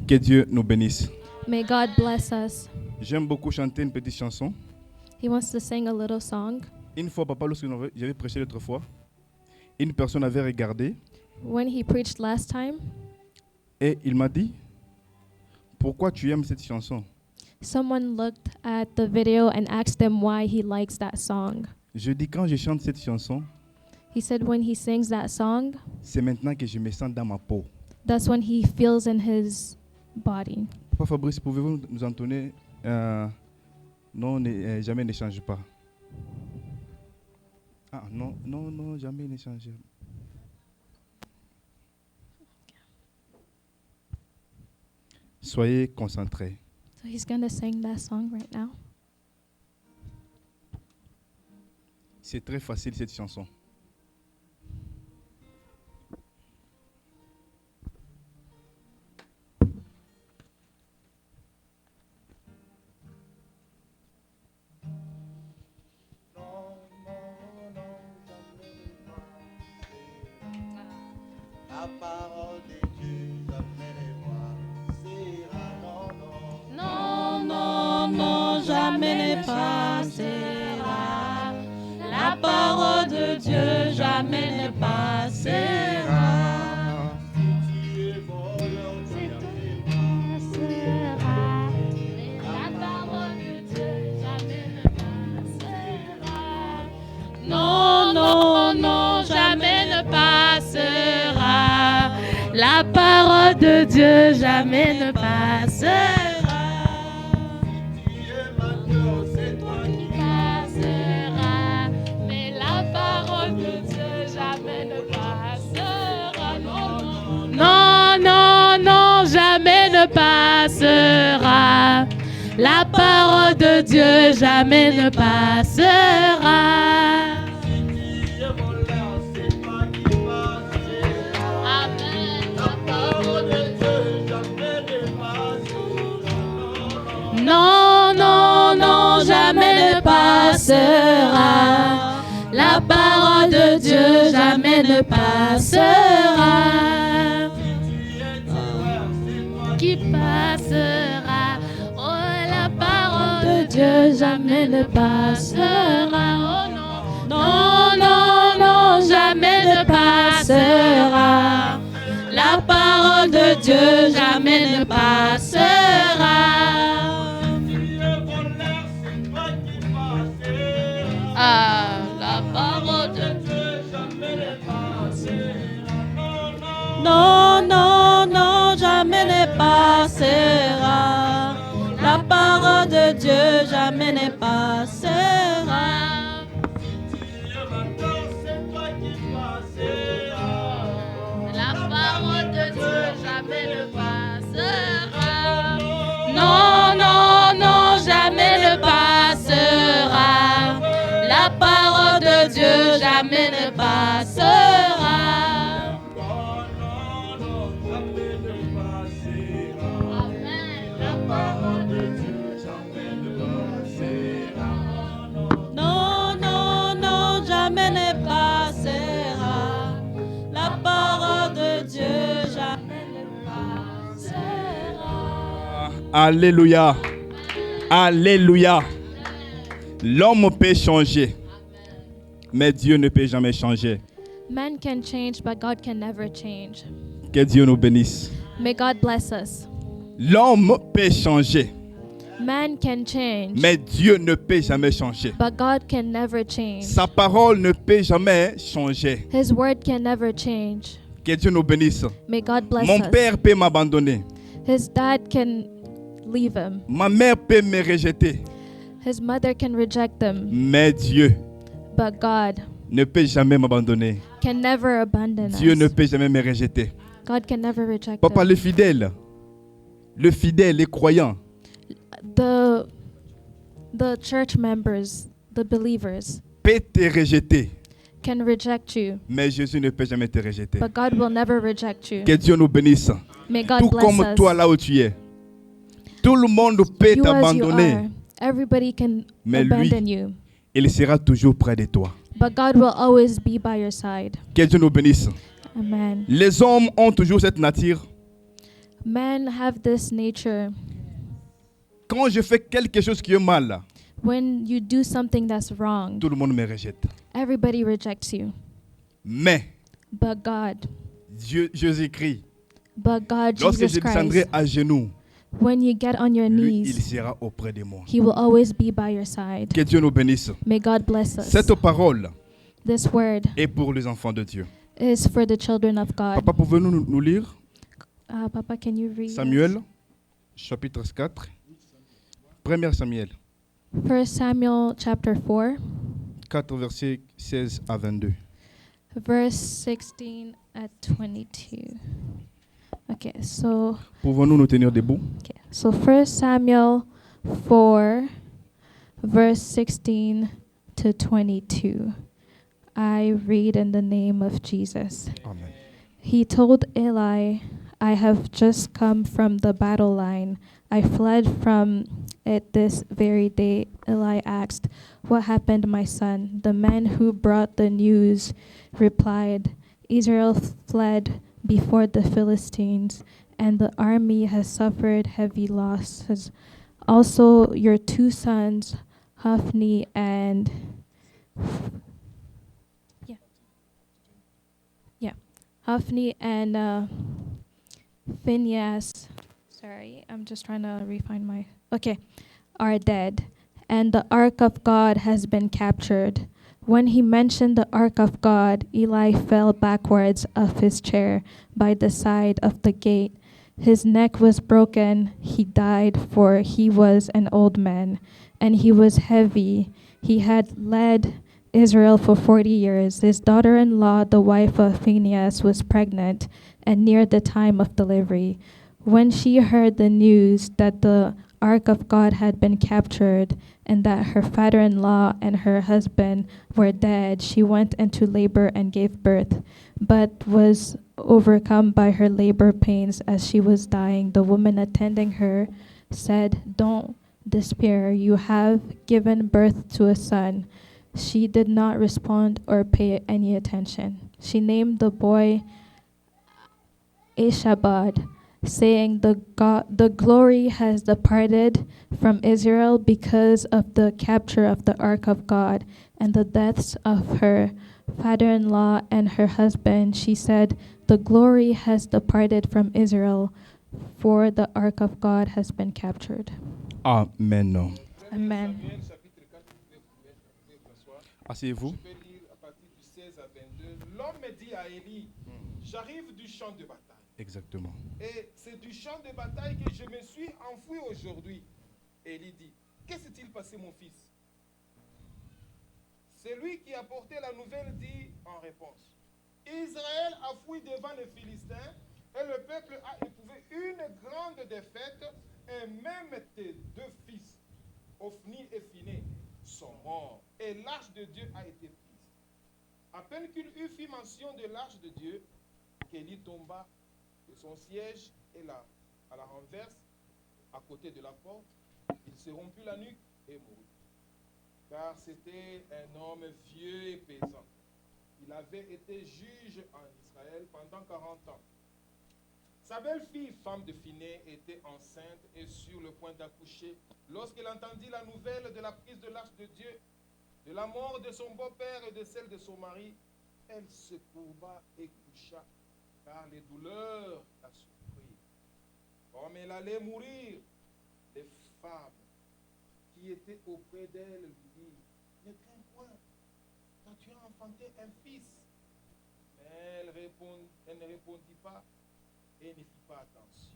Que Dieu nous bénisse. May God bless us. J'aime beaucoup chanter une petite chanson. He wants to sing a little song. Une fois, papa, lorsque j'avais prêché l'autre fois, une personne avait regardé When he preached last time, et il m'a dit, pourquoi tu aimes cette chanson? someone looked at the video and asked him why he likes that song. Je dis, quand je chante cette chanson, He said when he sings that song, c'est maintenant que je me sens dans ma peau. that's when he feels in his body. Papa Fabrice, pouvez-vous nous entonner non, jamais ne change pas. Ah, non, non, non, jamais ne change. Soyez concentrés. So he's going to sing that song right now. C'est très facile cette chanson. La parole de Dieu jamais ne passera. Non, non, non, jamais ne passera. La parole de Dieu jamais ne passera. Non, non, non, jamais ne passera. La parole de Dieu jamais ne passera. C'est toi qui passera. Mais la parole de Dieu jamais ne passera. Non, non, non, jamais ne passera. La parole de Dieu jamais ne passera. Non, non, non, jamais ne passera. La parole de Dieu jamais ne passera. Qui passera? Oh, la parole de Dieu jamais ne passera. Oh non, non, non, non, jamais ne passera. La parole de Dieu jamais ne passera. Ah, la parole de Dieu jamais ne passera. Non, non, non, jamais ne passera. La parole de Dieu jamais ne passera. La parole de Dieu jamais ne passera. Non, non, non, jamais ne passera. La parole de Dieu jamais ne passera. Amen. La parole de Dieu jamais ne passera. Non, non, non, jamais ne passera. La parole de Dieu jamais ne passera. Alléluia. Alléluia. L'homme peut changer, mais Dieu ne peut jamais changer. Men can change, but God can never change. Que Dieu nous bénisse. May God bless us. L'homme peut changer, Man can change, mais Dieu ne peut jamais changer. but God can never change. Sa parole ne peut jamais changer. His word can never change. Que Dieu nous bénisse. May God bless Mon us. père peut m'abandonner. His dad can leave him. Ma mère peut me rejeter. His mother can reject him. Mais Dieu But God ne peut jamais m'abandonner. can never abandon Dieu us. ne peut jamais me rejeter. God can never reject Papa, us. le fidèle, les croyants, The church members, the believers, peut te rejeter. can reject you, Mais Jésus ne peut jamais te rejeter. but God will never reject you. Que Dieu nous bénisse. May God Tout bless comme us. toi là où tu es. Tout le monde peut You as you t'abandonner. are. Everybody can Mais lui, abandon you, il sera toujours près de toi. but God will always be by your side. Que Dieu nous bénisse. Amen. Les hommes ont toujours cette nature Men have this nature. Quand je fais quelque chose qui est mal, When you do something that's wrong, tout le monde me rejette. everybody rejects you. Mais But God, Jésus-Christ, but God, lorsque Jesus je descendrai Christ, à genoux, when you get on your lui, il knees, sera auprès de moi. He will always be by your side. Que Dieu nous bénisse. May God bless us. Cette parole This word est pour les enfants de Dieu. is for the children of God. Papa, pouvez-vous nous lire Papa, can you read Samuel, chapitre 4, 1 Samuel 1 Samuel chapter 4, 4, versets 16 à 22. verse 16 at 22. Okay, so Pouvons-nous nous tenir debout? 1 Samuel 4, verse 16 to 22. I read in the name of Jesus. Amen. He told Eli, I have just come from the battle line. I fled from it this very day. Eli asked, What happened, my son? The man who brought the news replied, Israel fled before the Philistines, and the army has suffered heavy losses. Also, your two sons, Hophni and Hophni and Phinehas, sorry, I'm just trying to refine my, are dead, and the ark of God has been captured. When he mentioned the ark of God, Eli fell backwards off his chair by the side of the gate. His neck was broken. He died, for he was an old man, and he was heavy. He had led Israel for 40 years. His daughter-in-law, the wife of Phinehas, was pregnant and near the time of delivery. When she heard the news that the ark of God had been captured and that her father-in-law and her husband were dead, she went into labor and gave birth, but was overcome by her labor pains as she was dying. The woman attending her said, Don't despair, you have given birth to a son. She did not respond or pay any attention. She named the boy Ishabad, saying, the glory has departed from Israel because of the capture of the ark of God and the deaths of her father-in-law and her husband. She said, the glory has departed from Israel, for the ark of God has been captured. Amen. Amen. Asseyez-vous. Je peux lire à partir du 16 à 22. L'homme me dit à Élie, j'arrive du champ de bataille. Exactement. Et c'est du champ de bataille que je me suis enfoui aujourd'hui. Élie dit, que s'est-il passé mon fils? Celui qui a porté la nouvelle dit en réponse, Israël a fui devant les Philistins et le peuple a éprouvé une grande défaite et même tes deux fils, Hophni et Phinehas, sont morts et l'arche de Dieu a été prise. À peine qu'il eut fait mention de l'arche de Dieu, qu'Élie tomba de son siège et à la renverse, à côté de la porte, il se rompit la nuque et mourut. Car c'était un homme vieux et pesant. Il avait été juge en Israël pendant 40 ans. Sa belle-fille, femme de Phinehas, était enceinte et sur le point d'accoucher lorsqu'elle entendit la nouvelle de la prise de l'arche de Dieu, de la mort de son beau-père et de celle de son mari. Elle se courba et coucha, car les douleurs la surprirent. Comme elle allait mourir, les femmes qui étaient auprès d'elle lui dirent, ne crains point, car tu as enfanté un fils. Mais elle ne répondit pas et ne fit pas attention.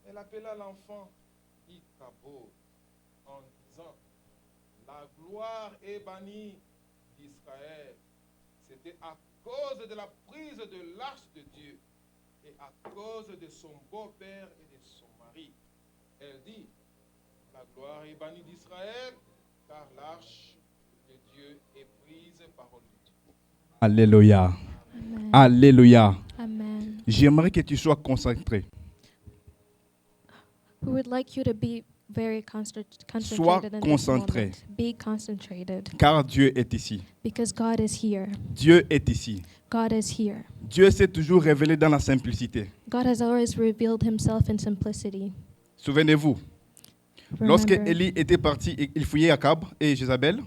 Elle appela l'enfant Ichabod en disant, la gloire est bannie d'Israël. C'était à cause de la prise de l'arche de Dieu et à cause de son beau-père et de son mari. Elle dit, la gloire est bannie d'Israël, car l'arche de Dieu est prise, parole de Dieu. Alléluia. Amen. Alléluia. Amen. J'aimerais que tu sois concentré. We would like you to be very concentrated Sois in concentré. this moment. Be concentrated, Car Dieu est ici. because God is here. Dieu est ici. God is here. Dieu s'est toujours révélé dans la simplicité. God has always revealed himself in simplicity. Souvenez-vous, lorsque Remember, Élie était parti, il fouillait Akab et Jézabel,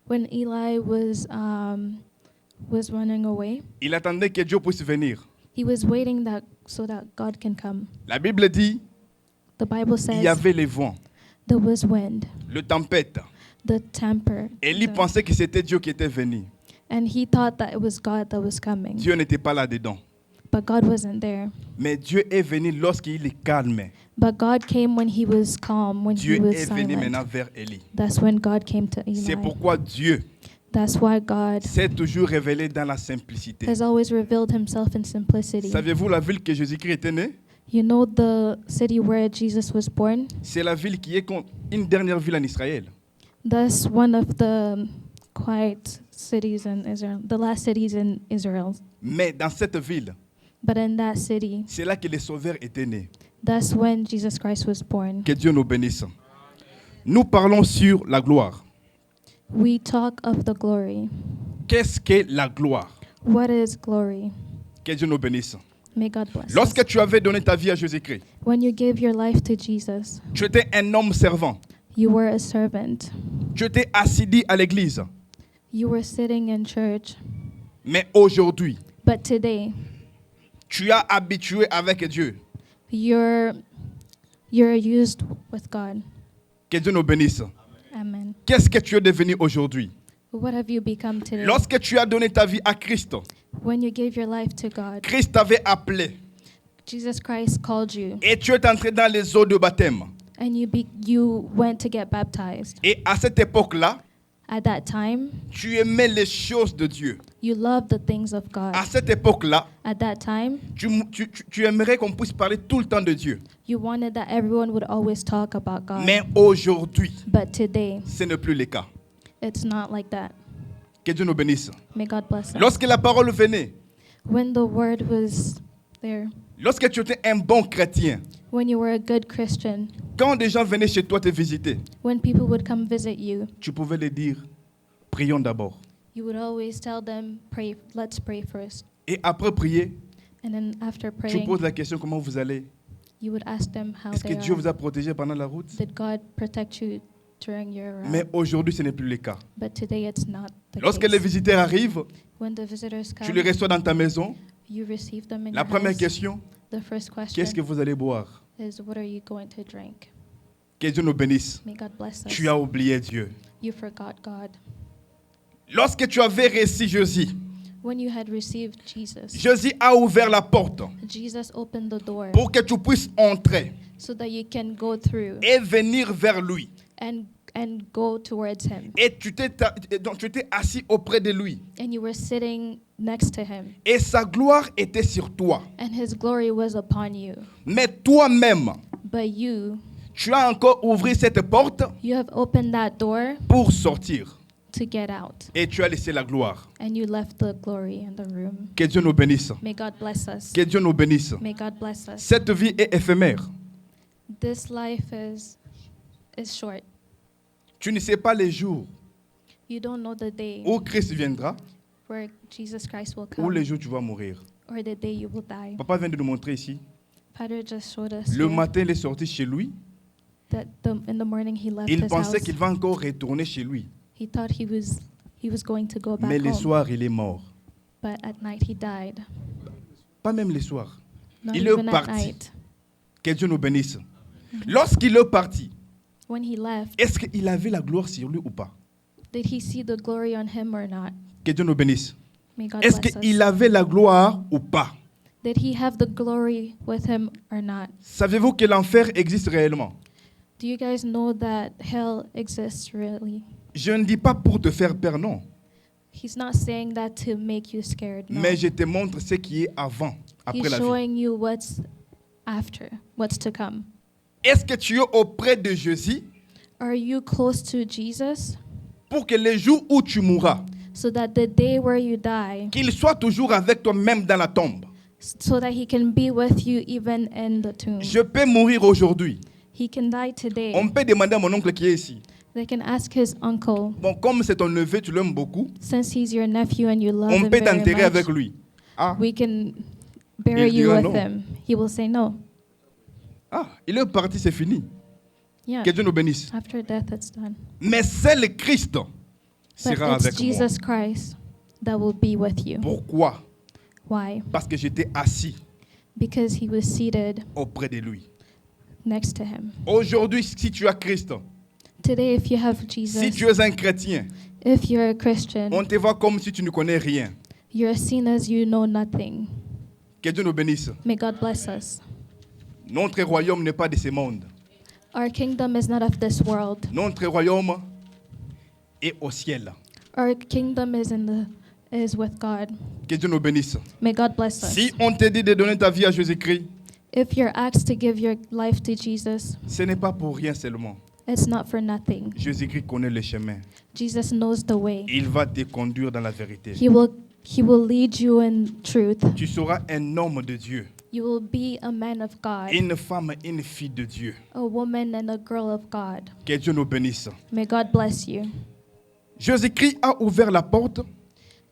when Eli was running away, il attendait que Dieu puisse venir. he was waiting so that God can come. La Bible dit, The Bible il y says avait les vents, there was wind, le tempête. the temper, Élie pensait que c'était Dieu qui était venu. and he thought that it was God that was coming, Dieu n'était pas là-dedans. but God wasn't there. Mais Dieu est venu lorsqu'il est calme. But God came when he was calm, when Dieu he was est venu maintenant silent. vers Élie. That's when God came to C'est Eli. pourquoi Dieu That's why God s'est toujours révélé dans la simplicité. has always revealed himself in simplicity. Savez-vous la ville que Jésus-Christ était né? You know the city where Jesus was born? C'est la ville qui est une dernière ville en Israël. That's one of the quiet cities in Israel, the last cities in Israel. Mais dans cette ville, But in that city, c'est là que le Sauveur était né. that's when Jesus Christ was born. Que Dieu nous bénisse. Nous parlons sur la gloire. We talk of the glory. Qu'est-ce que la gloire? What is glory? Que Dieu nous bénisse. May God bless us. Lorsque tu avais donné ta vie à Jésus-Christ, When you gave your life to Jesus, tu étais un homme servant. you were a servant. Tu étais assidu à l'église. You were sitting in church. Mais aujourd'hui, But today, tu as habitué avec Dieu. you're used with God. Que Dieu nous bénisse. Amen. Qu'est-ce que tu es devenu aujourd'hui? What have you become today? Lorsque tu as donné ta vie à Christ, When you gave your life to God, Christ t'avait appelé Jesus Christ called you, et tu es entré dans les eaux de baptême. and you went to get baptized. Et à cette époque-là, At that time, tu aimais les choses de Dieu. you loved the things of God. À cette époque-là, At that time, tu aimerais qu'on puisse parler tout le temps de Dieu. you wanted that everyone would always talk about God. Mais aujourd'hui, But today, ce n'est plus le cas. it's not like that. Que Dieu nous bénisse. May God bless us. Lorsque la parole venait, When the word was there, lorsque tu étais un bon chrétien, when you were a good Christian, quand des gens venaient chez toi te visiter, when people would come visit you, tu pouvais leur dire, prions d'abord. you would always tell them, let's pray first. Et après prier, And then after tu praying, poses la question, comment vous allez? you would ask them how Est-ce que they Dieu vous are. a protégé pendant la route? Did God protect you during your Mais aujourd'hui, ce n'est plus le cas. But today it's not the Lorsque les case. visiteurs arrivent, When the visitors come, tu les reçois dans ta maison. you receive them in La your première house. question, The first question qu'est-ce que vous allez boire? is, what are you going to drink? Que Dieu nous bénisse. May God bless us. Tu as oublié Dieu. You forgot God. Lorsque tu avais reçu Jésus, When you had received Jesus, Jésus a ouvert la porte Jesus opened the door pour que tu puisses entrer so that you can go through et venir vers lui. and go towards him. Et donc tu étais assis auprès de lui. And you were sitting next to him, Et sa gloire était sur toi. and his glory was upon you. Mais toi-même, But you tu as encore ouvert cette porte have opened that door pour sortir. to get out, Et tu as laissé la gloire. and you left the glory in the room. Que Dieu nous bénisse. May God bless us. Que Dieu nous bénisse. May God bless us. Cette vie est éphémère. This life is short. Tu ne sais pas les jours You don't know the day où Christ viendra where Jesus Christ will ou les come jours où tu vas mourir. or the day you will die. Papa vient de nous montrer ici. Father just showed us Le here matin, il est sorti chez lui. that in the morning he left Il his pensait house. qu'il va encore retourner chez lui. He thought he was going to go back Mais le home, soir, il est mort. but at night he died. Pas même le soir. Not Il est even at parti. night. Que Dieu nous bénisse. Lorsqu'il est parti, When he left, est-ce qu'il avait la gloire sur lui ou pas? did he see the glory on him or not? Que Dieu nous bénisse. May God Est-ce bless qu'il us. avait la gloire ou pas? Did he have the glory with him or not? Savez-vous que l'enfer existe réellement? Do you guys know that hell exists really? Je ne dis pas pour te faire peur, non. He's not saying that to make you scared. No. Mais je te montre ce qui est avant, après He's la vie. showing you what's after, what's to come. Est-ce que tu es auprès de Jésus Are you close to Jesus pour que les jours où tu mourras, so that the day where you die, qu'il soit toujours avec toi même dans la tombe? so that he can be with you even in the tomb? Je peux mourir aujourd'hui. He can die today. On peut demander à mon oncle qui est ici. They can ask his uncle, Bon, comme c'est ton neveu, tu l'aimes beaucoup, since he's your nephew and you love on him peut very t'enterrer avec much, lui. Ah, we can bury Il you dira with non. him, he will say no. Ah, il est parti, c'est fini. Yeah. Que Dieu nous bénisse. After death, it's done. Mais c'est le Christ But sera it's avec moi. Jesus Christ that will be with you. Pourquoi? Why? Parce que j'étais assis Because he was seated auprès de lui. next to him. Aujourd'hui, si tu as Christ, Today, if you have si Jesus, tu es un chrétien, if you're a Christian, on te voit comme si tu ne connais rien. you're seen as you know nothing. Que Dieu nous bénisse. May God bless us. Notre royaume n'est pas de ce monde. Our kingdom is not of this world. Notre royaume est au ciel. Our kingdom is with God. Que Dieu nous bénisse. May God bless us. Si on te dit de donner ta vie à Jésus-Christ, If you're asked to give your life to Jesus, ce n'est pas pour rien seulement. it's not for nothing. Jésus-Christ connaît le chemin. Jesus knows the way. Il va te conduire dans la vérité. He will lead you in truth. Tu seras un homme de Dieu, You will be a man of God, une femme, une fille de Dieu. a woman and a girl of God. Que Dieu nous bénisse. May God bless you. Jésus-Christ a ouvert la porte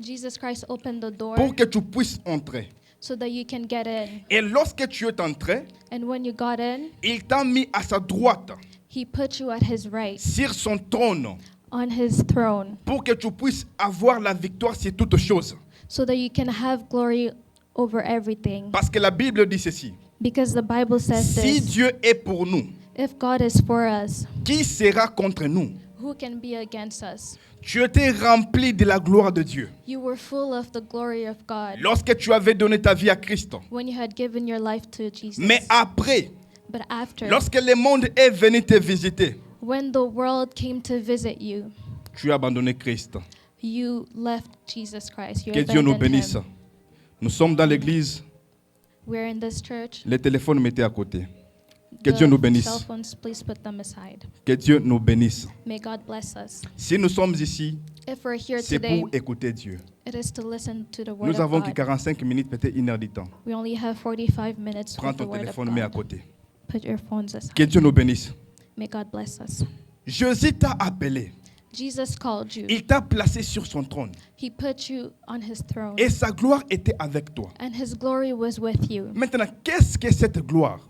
Jesus Christ opened the door pour que tu puisses entrer. so that you can get in. Et lorsque tu es entré, And when you got in, il t'a mis à sa droite, he put you at his right sur son trône, on his throne pour que tu puisses avoir la victoire sur toutes choses. so that you can have glory over everything. Parce que la Bible dit ceci. Because the Bible says Si this, Dieu est pour nous, if God is for us, qui sera contre nous? who can be against us? Tu étais rempli de la gloire de Dieu. You were full of the glory of God Lorsque tu avais donné ta vie à Christ. when you had given your life to Jesus. Mais après, But after, lorsque le monde est venu te visiter, when the world came to visit you, tu as abandonné Christ. you left Jesus Christ. You Que Dieu nous abandoned bénisse. him. Nous sommes dans l'église, We're in this church. les téléphones mettez à côté. Que The Dieu nous bénisse. cell phones, please put them aside. Que Dieu nous bénisse. May God bless us. Si nous sommes ici, If we're here c'est today, pour écouter Dieu. it is to listen to the word Nous of avons que God. 45 minutes, peut-être 1 heure du temps. We only have 45 minutes Prends with the ton word of téléphone, mets à God. côté. Put your phones aside. Que Dieu nous bénisse. May God bless us. Jésus t'a appelé. Jesus called you. Il t'a placé sur son trône. He put you on his throne. Et sa gloire était avec toi. And his glory was with you. Maintenant, qu'est-ce que cette gloire?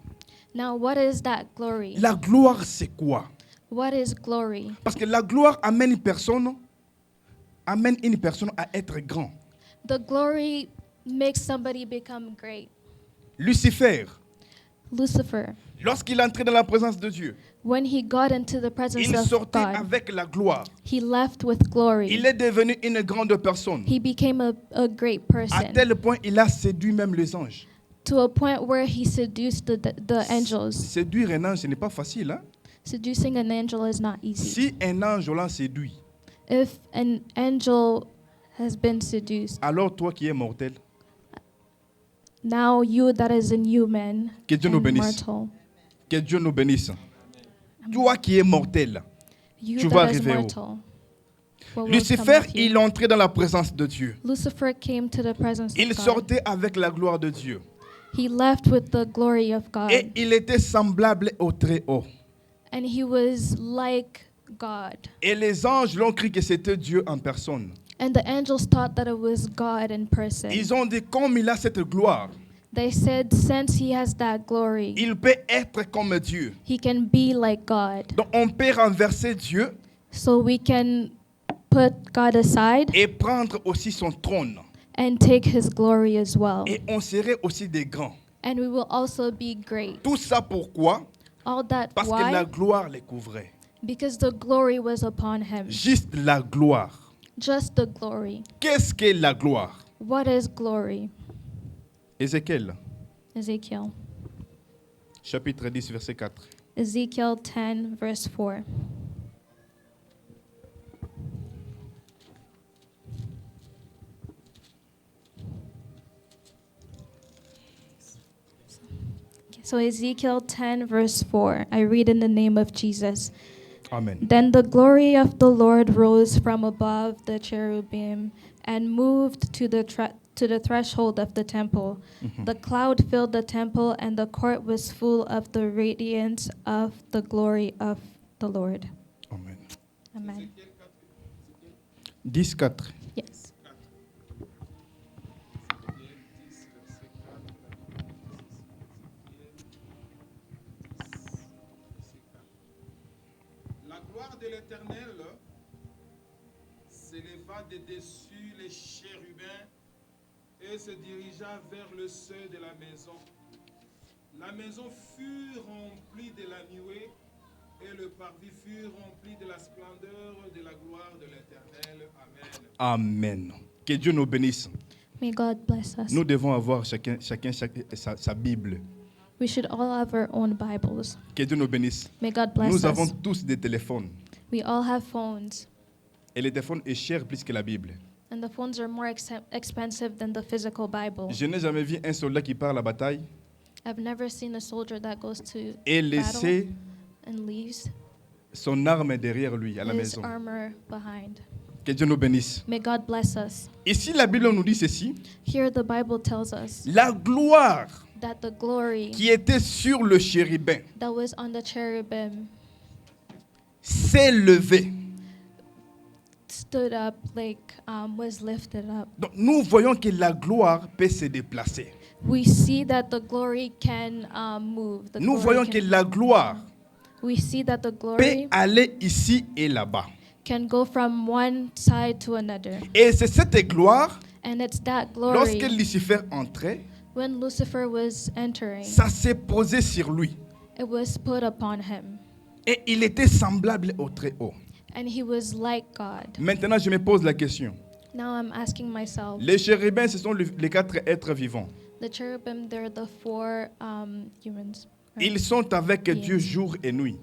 Now, what is that glory? La gloire, c'est quoi? What is glory? Parce que la gloire amène une personne à être grand. The glory makes somebody become great. Lucifer, Lucifer, lorsqu'il est entré dans la présence de Dieu, when he got into the presence il of sortait God, avec la gloire. he left with glory. Il est devenu une grande personne. He became a great À person tel point, il a séduit même les anges. to a point where he seduced the angels. Séduire un ange, ce n'est pas facile. Hein? Seducing an angel is not easy. Si un ange l'a séduit, If an angel has been seduced, alors toi qui es mortel, now you that is inhuman que Dieu nous and bénisse. mortal, Que Dieu nous bénisse. Toi qui es mortel, you Tu vas that is arriver haut. mortal, what will come Lucifer, with you? il entrait dans la présence de Dieu. Lucifer came to the presence Il of God. sortait avec la gloire de Dieu. He left with the glory of God, Et il était semblable au Très-Haut. and he was like God. Et les anges l'ont cru que c'était Dieu en personne. And the angels thought that it was God in person. Ils ont dit, comme il a cette gloire, They said, since he has that glory, il peut être comme Dieu. he can be like God. Donc on peut renverser Dieu So we can put God aside et prendre aussi son trône. and take his glory as well. Et on serait aussi des grands. And we will also be great. Tout ça pourquoi? All that Parce que la why? gloire les couvrait. Because the glory was upon him. Juste la gloire. Just the glory. Qu'est-ce que la gloire? What is glory? Ézéchiel, Ezekiel. chapitre 10, verset 4. Ezekiel 10, verse 4. So Ezekiel 10, verse 4. I read in the name of Jesus. Amen. Then the glory of the Lord rose from above the cherubim and moved to the threshold of the temple. The cloud filled the temple, and the court was full of the radiance of the glory of the Lord. Amen. Amen. 10, 4. Yes. de l'Éternel s'éleva de dessus les chérubins et se dirigea vers le seuil de la maison. La maison fut remplie de la nuée et le parvis fut rempli de la splendeur de la gloire de l'Éternel. Amen. Amen. Que Dieu nous bénisse. May God bless us. Nous devons avoir chacun sa Bible. We should all have our own Bibles. Que Dieu nous bénisse. May God bless Nous avons us. tous des téléphones. We all have phones, Et le téléphone est cher plus que la Bible. and the phones are more expensive than the physical Bible. Je n'ai jamais vu un soldat qui part à la bataille I've never seen a soldier that goes to et battle laisser and leaves son arme derrière lui à la his maison. armor behind. Que Dieu nous bénisse. May God bless us. Ici, la Bible nous dit ceci. Here the Bible tells us La gloire that the glory qui était sur le chérubin that was on the cherubim s'est levée. stood up, was lifted up. Donc, nous voyons que la gloire peut se déplacer. We see that the glory can move. The Nous glory voyons can- que la gloire we see that the peut glory aller ici et là-bas. can go from one side to another. Et c'est cette gloire, And it's that lorsque glory, Lucifer entrait, when Lucifer was entering, ça s'est posé sur lui. it was put upon him. Et il était semblable au Très-Haut. And he was like God. Maintenant, je me pose la question. Now I'm asking myself, Les chérubins, ce sont les 4 êtres vivants. the cherubim, they're the 4 humans. right? Ils sont avec Yes. Dieu jour et nuit.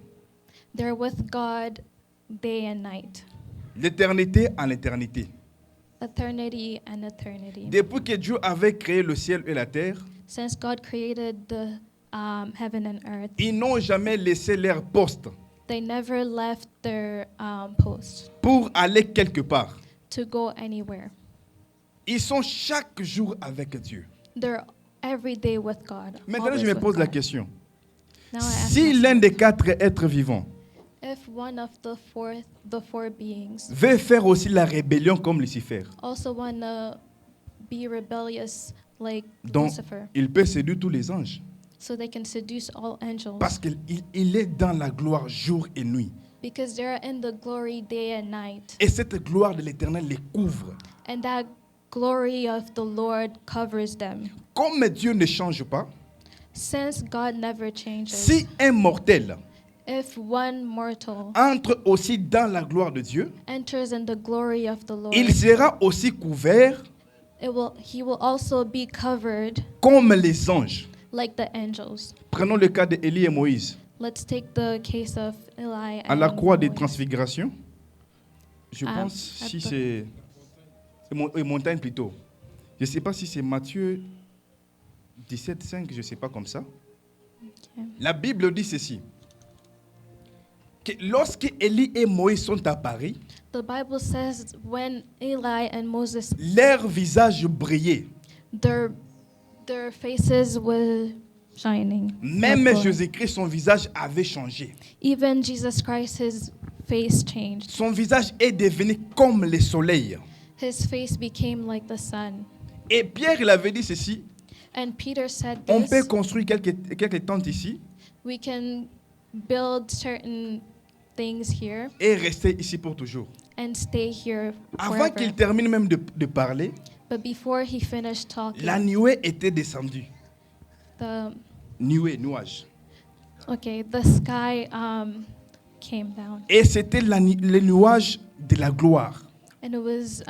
They're with God day and night, L'éternité en éternité. eternity and eternity. Depuis que Dieu avait créé le ciel et la terre, Since God created the heaven and earth, ils n'ont jamais laissé leur poste they never left their post pour aller quelque part. to go anywhere. Ils sont chaque jour avec Dieu. They're every day with God. Maintenant, always je me with pose la God. question. Now I ask Si myself, l'un des 4 êtres vivants if one of the four beings veut faire aussi la rébellion comme Lucifer, also want to be rebellious like donc Lucifer, il peut séduire tous les anges. so they can seduce all angels, Parce qu'il il est dans la gloire jour et nuit. because they're in the glory day and night, Et cette gloire de l'Éternel les couvre. and that glory of the Lord covers them. Comme Dieu ne change pas, Since God never changes, si un mortel if one mortal entre aussi dans la gloire de Dieu, enters in the glory of the Lord, il sera aussi couvert he will also be covered comme les anges. like the angels. Prenons le cas d'Élie et Moïse. Let's take the case of Eli À la and croix des Moïse. transfigurations, je Ah, pense si attends. c'est montagne plutôt. Je ne sais pas si c'est Matthieu 17, 5, je ne sais pas comme ça. Ok. La Bible dit ceci. Que lorsque Élie et Moïse sont apparus, The Bible says when Eli and Moses, leur visage brillait. their faces were shining. Même like gold. Jésus-Christ, son visage avait changé. Even Jesus Christ, his face changed. Son visage est devenu comme le soleil. His face became like the sun. Et Pierre, il avait dit ceci. And Peter said On this, peut construire quelques tentes ici we can build certain things here et rester ici pour toujours. and stay here Avant qu'il forever. termine même de parler, But before he finished talking, la nuée était descendue. the Nuage. sky came down, Et c'était le nuage de la gloire. and it was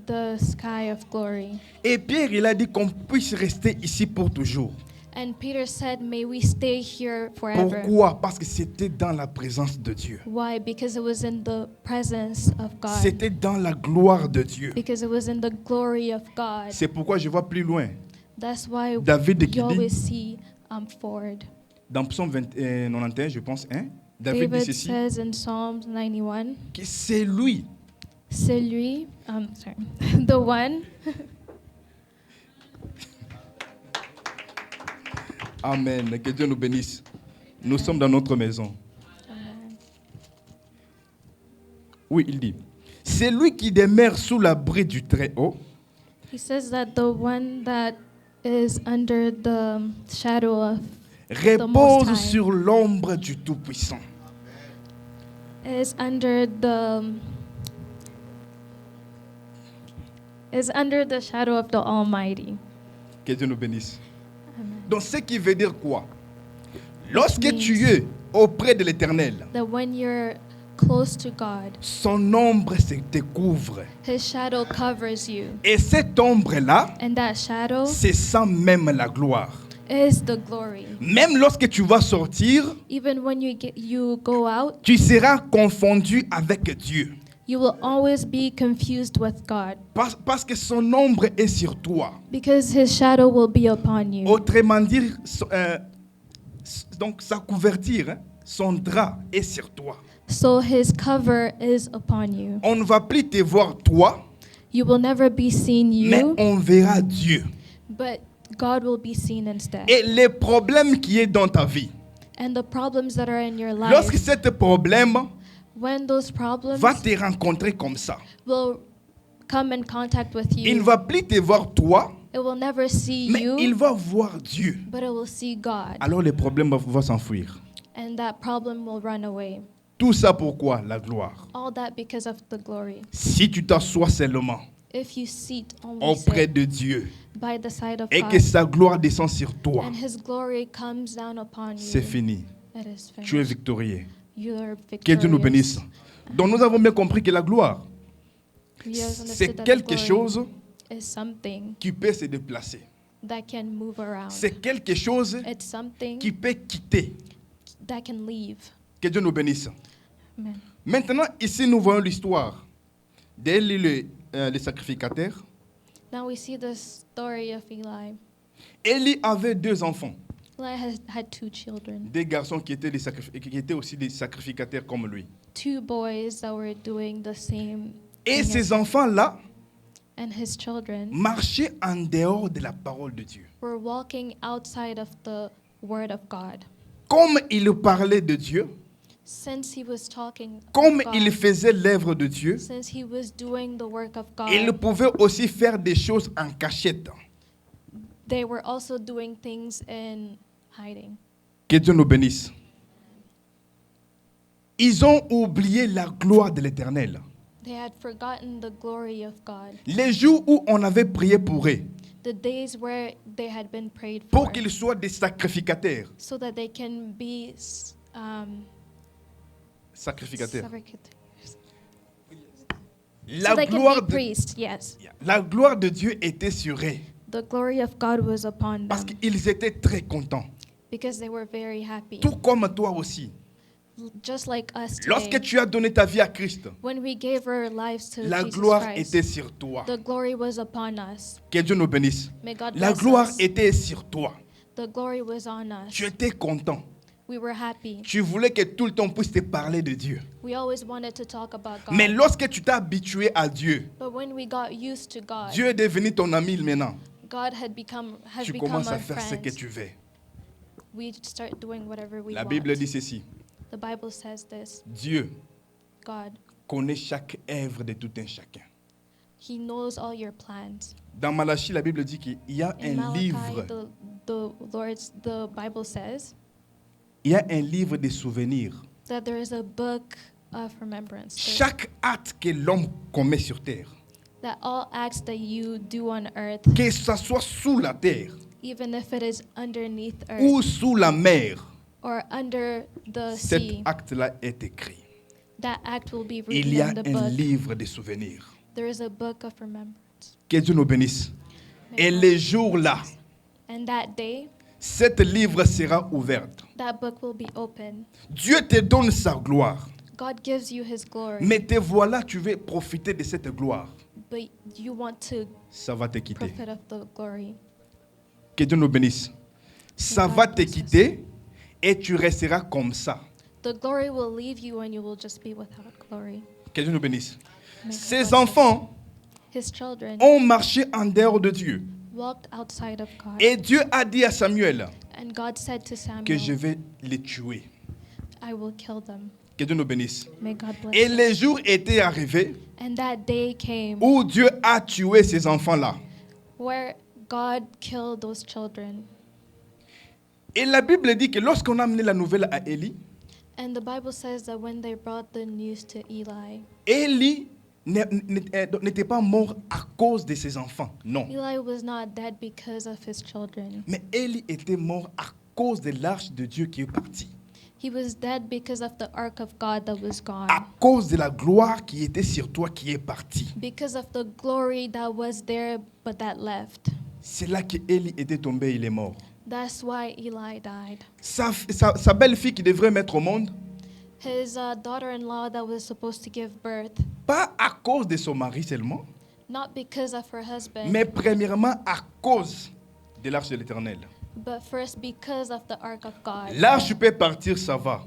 the sky of glory. Et Pierre, il a dit qu'on puisse rester ici pour toujours. And Peter said, "May we stay here forever." Pourquoi? Parce que c'était dans la présence de Dieu. Why? Because it was in the presence of God. C'était dans la gloire de Dieu. Because it was in the glory of God. C'est pourquoi je vois plus loin. That's why David qui you dit, always see forward. dans Psaume 91, je pense, David dit David ceci, says in Psalms 91, que c'est lui celui, the one. Amen. Que Dieu nous bénisse. Nous sommes dans notre maison. Oui, il dit. C'est lui qui demeure sous l'abri du Très-Haut. He says that the one that is under the shadow of Most Repose High. sur l'ombre du Tout-Puissant. is under the shadow of the Almighty. Que Dieu nous bénisse. Amen. Donc, ce qui veut dire quoi? Lorsque means- tu es auprès de l'Éternel, That when you're close to God, son ombre se te couvre. His shadow covers you. Et cette ombre-là, And that shadow c'est ça même la gloire. is the glory. Même lorsque tu vas sortir, Even when you go out, tu seras confondu avec Dieu. you will always be confused with God Parce que son ombre est sur toi. because His shadow will be upon you. Autrement dit, donc sa couverture, hein, son drap est sur toi. So His cover is upon you. On ne va plus te voir toi, You will never be seen mais you, on verra Dieu. but God will be seen instead. Et les problèmes qui est dans ta vie, And the problems that are in your lorsque life, ce problème when those problems va te rencontrer comme ça, will come in contact with il ne you, va plus te voir toi, it will never see mais il you, va voir Dieu. but it will see God. Alors les problèmes vont s'enfuir. And that problem will run away. Tout ça pourquoi? La gloire. All that because of the glory. Si tu t'assois seulement If you sit only auprès sit de Dieu by the side of et God, que sa gloire descend sur toi, and His glory comes down upon c'est you, fini. it is Tu es finished. victorieux. You are Que Dieu nous victorious. bénisse. Donc nous avons bien compris que la gloire, You have c'est understood that the quelque glory chose is something qui peut se déplacer. that can move around. C'est quelque chose It's something qui peut quitter. that can leave. Que Dieu nous bénisse. Amen. Maintenant, ici, nous voyons l'histoire d'Élie le sacrificateur. Now we see the story of Eli. Élie avait 2 enfants, Eli had 2 children, des garçons qui étaient aussi des sacrificateurs comme lui. 2 boys that were doing the same Et thing as- ces enfants-là and his children marchaient en dehors de la parole de Dieu. were walking outside of the word of God. Comme il parlait de Dieu, Since he was talking comme of il God, faisait l'œuvre de Dieu, since he was doing the work of God, il pouvait aussi faire des choses en cachette. they were also doing things in hiding. Que Dieu nous bénisse. Ils ont oublié la gloire de l'Éternel. They had forgotten the glory of God. Les jours où on avait prié pour eux, The days where they had been prayed pour for, qu'ils soient des sacrificateurs. so that they can be Sacrificateurs. sacrificators. La So they can gloire, be de, priests, yes. la gloire de Dieu était sur eux. The glory of God was upon Parce them qu'ils étaient très contents. because they were very happy. Tout comme toi aussi. Just like us Lorsque today. tu as donné ta vie à Christ, When we gave our lives to la Jesus gloire Christ, était sur toi. the glory was upon us. Que Dieu nous bénisse. May God La bless gloire us. était sur toi. The glory was on us. Tu étais content. We were happy. Tu voulais que tout le temps on puisse te parler de Dieu. We always wanted to talk about God. Mais lorsque tu t'es habitué à Dieu, But when we got used to God, Dieu est devenu ton ami maintenant. God has Tu become commences à our faire ce friend. que tu veux. We start doing whatever we La want. Bible dit ceci. The Bible says this. Dieu God, connaît chaque œuvre de tout un chacun. He knows all your plans. Dans Malachie, la Bible dit qu'il y a In un Malachi, livre. the Bible says Il y a un livre de souvenirs. that there is a book of remembrance. Chaque acte que l'homme commet sur terre, That all acts that you do on earth, que ce soit sous la terre even if it is underneath earth ou sous la mer, or under the cet sea, acte-là est écrit. that act will be Il written y a in the un book. livre de souvenirs. There is a book of remembrance. Que Dieu nous bénisse. May Et God- les jours-là, And that day, cet livre sera ouvert. that book will be open. Dieu te donne sa gloire. God gives you His glory, Mais te voilà, tu veux profiter de cette gloire. but you want to Ça va te quitter. profit of the glory. Que Dieu nous bénisse. Ça va te quitter et tu resteras comme ça. The glory will leave you and you will just be without glory. Que Dieu nous bénisse. May God Ces bless us. enfants His children ont marché en dehors de Dieu. walked outside of God. Et Dieu a dit à Samuel And God said to que je Samuel, vais les tuer. I will kill them. Que Dieu nous bénisse. May God bless Et us. les jours étaient arrivés And that day came où Dieu a tué ces enfants-là. where God killed those children. Et la Bible dit que lorsqu'on a amené la nouvelle à Élie, And the Bible says that when they brought the news to Eli, Élie n'était pas mort à cause de ses enfants, non. Eli was not dead because of his children. Mais Élie était mort à cause de l'arche de Dieu qui est partie. He was dead because of the ark of God that was gone. À cause de la gloire qui était sur toi qui est partie. Because of the glory that was there but that left. C'est là que Élie était tombé, il est mort. That's why Eli died. Sa belle-fille qui devrait mettre au monde, His daughter-in-law that was supposed to give birth, pas à cause de son mari seulement, not because of her husband, mais premièrement à cause de l'arche de l'Éternel. but first because of the ark of God. L'arche peut partir, ça va.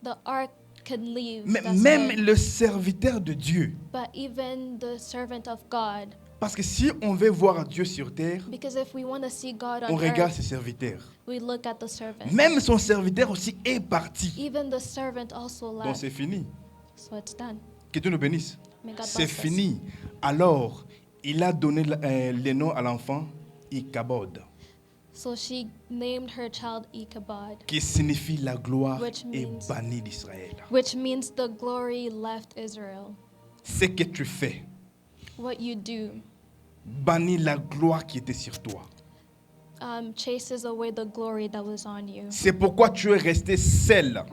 The ark can leave, Mais that's même good. le serviteur de Dieu, But even the servant of God, parce que si on veut voir Dieu sur terre, because if we want to see God on on regarde earth, ses serviteurs. we look at the servant. Même son serviteur aussi est parti. Even the servant also Donc left. c'est fini. So it's done. Que Dieu nous bénisse. May God C'est bless us. fini. Alors, il a donné le nom à l'enfant Ichabod, So she named her child Ichabod, qui signifie la gloire Which est means- bannie d'Israël. which means the glory left Israel. Ce que tu fais, What you do bannit la gloire qui était sur toi. chases away the glory that was on you. C'est pourquoi tu es resté seul.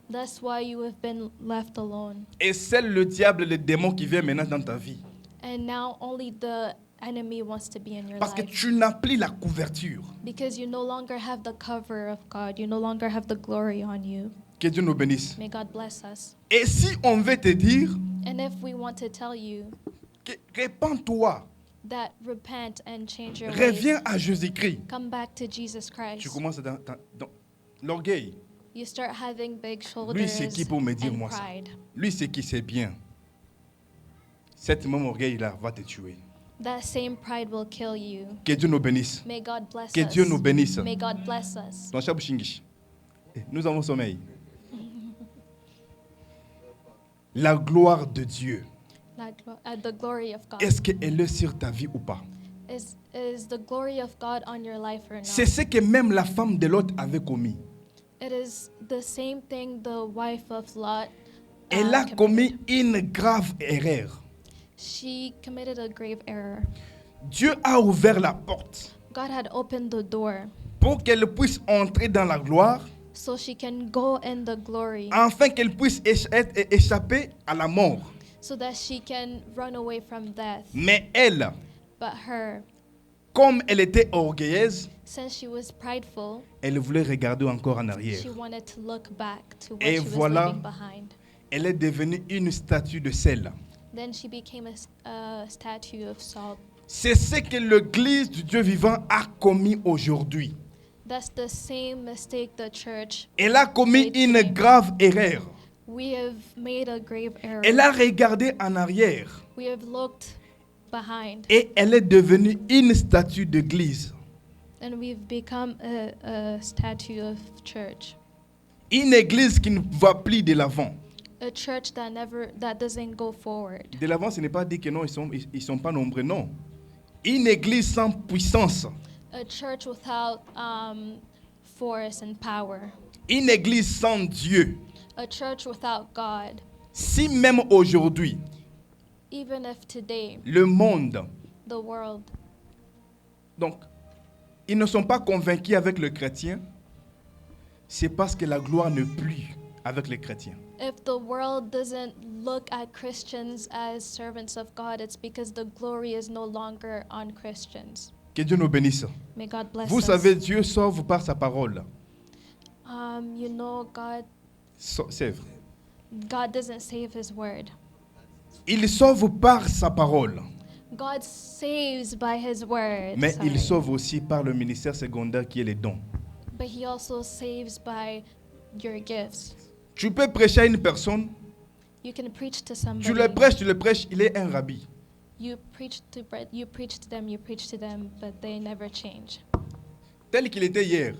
That's why you have been left alone. Et seul le diable, le démon qui vient maintenant dans ta vie. And now only the enemy wants to be in your Parce que life. tu n'as plus la couverture. Because you no longer have the cover of God. You no longer have the glory on you. Que Dieu nous bénisse. May God bless us. Et si on veut te dire, And if we want to tell you répands-toi, that repent and change your ways, reviens à Jésus-Christ. come back to Jesus Christ. Tu commences dans l'orgueil. You start having big shoulders Lui, c'est qui pour me dire and moi ça? pride. Lui, c'est qui sait bien. Cet même orgueil-là va te tuer. That same pride will kill you. Que Dieu nous bénisse. May God bless Que us. Dieu nous bénisse. May God bless us. Dans chaque chingish. Nous avons sommeil. La gloire de Dieu, The glory of God. est-ce qu'elle est sur ta vie ou pas? Is the glory of God on your life or C'est not? ce que même la femme de Lot avait commis. It is the same thing the wife of Lot Elle a committed. commis une grave erreur. She committed a grave error. Dieu a ouvert la porte God had opened the door pour qu'elle puisse entrer dans la gloire, so she can go in the glory, afin qu'elle puisse échapper à la mort. so that she can run away from death. Mais elle, But her, comme elle était orgueilleuse, since she was prideful, elle voulait regarder encore en arrière. she wanted to look back to what Et she was voilà. leaving behind. Elle est devenue une statue de sel. Then she became a statue of salt. C'est ce que l'Église du Dieu vivant a commis aujourd'hui. That's the same mistake the church. Elle a commis une grave erreur. We have made a grave error. Elle a regardé en arrière We have looked behind, et elle est devenue une statue d'église. and we've become a statue of church. Une église qui ne va plus de l'avant. A church that doesn't go forward. De l'avant, ce n'est pas dire que non, ils sont pas nombreux, non. Une église sans puissance. A church without force and power. Une église sans Dieu. A church without God. Si même aujourd'hui, Even if today, le monde, the world, donc, ils ne sont pas convaincus avec le chrétien, c'est parce que la gloire n'est plus avec les chrétiens. if the world doesn't look at Christians as servants of God, it's because the glory is no longer on Christians. Que Dieu nous bénisse. May God bless Vous us. savez, Dieu sauve par sa parole. You know, C'est vrai. God doesn't save His word. Il sauve par sa parole, God saves by His word. mais il sorry. sauve aussi par le ministère secondaire qui est les dons. But He also saves by your gifts. Tu peux prêcher à une personne, You can preach to tu somebody. le prêches, il est un rabbi. You preach to them, but they never change. Tel qu'il était hier.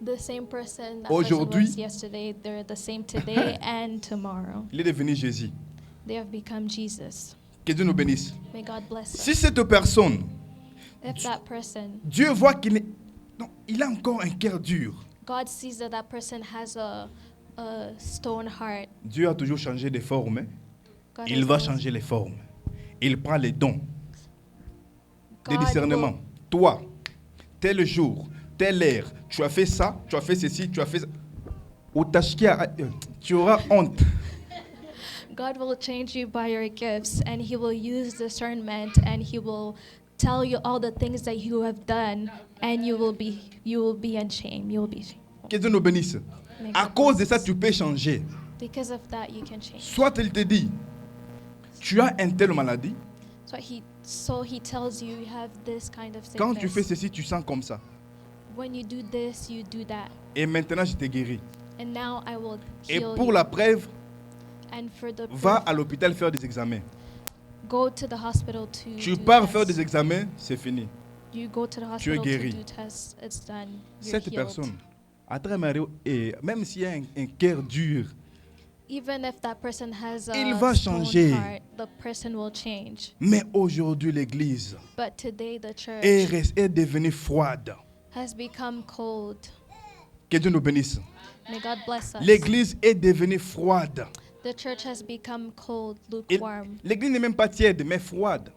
The same person that Aujourd'hui- person was yesterday, they're the same today and tomorrow. Il est devenu Jésus. They have become Jesus. Que Dieu nous bénisse. May God bless Si us. cette personne, If that person, Dieu voit qu'il il a encore un cœur dur. God sees that that person has a a stone heart. Dieu a toujours changé de forme. Hein. God Il has va always- changer les formes. Il prend les dons, des God discernements. will- Toi, tel jour, telle heure, tu as fait ça, tu as fait ceci, tu as fait ça. Tu auras honte. God will change you by your gifts, and He will use discernment, and He will tell you all the things that you have done, and you will be in shame. You will be shame. Que Dieu nous bénisse. May À God cause de bless ça, us. tu peux changer. Because of that, you can change. Soit il te dit, tu as une telle maladie. So he tells you you have this kind of Quand tu fais sickness. ceci, tu sens comme ça. When you do this, you do that. Et maintenant, je t'ai guéri. And now I will Et heal pour you. la preuve, And for the va proof, à l'hôpital faire des examens. go to the hospital to Tu do pars tests. faire des examens, c'est fini. You go to the Tu es hospital guéri. to do tests. It's done. You're Cette healed. personne, à travers et même s'il y a un cœur dur, Even if that person has a Il va stone changer. heart, the person will change. mais aujourd'hui, l'Église But today the church est devenue froide. has become cold. Que Dieu nous bénisse. May God bless us. L'Église est devenue froide. The church has become cold, Et lukewarm. L'Église n'est même pas tiède, mais froide.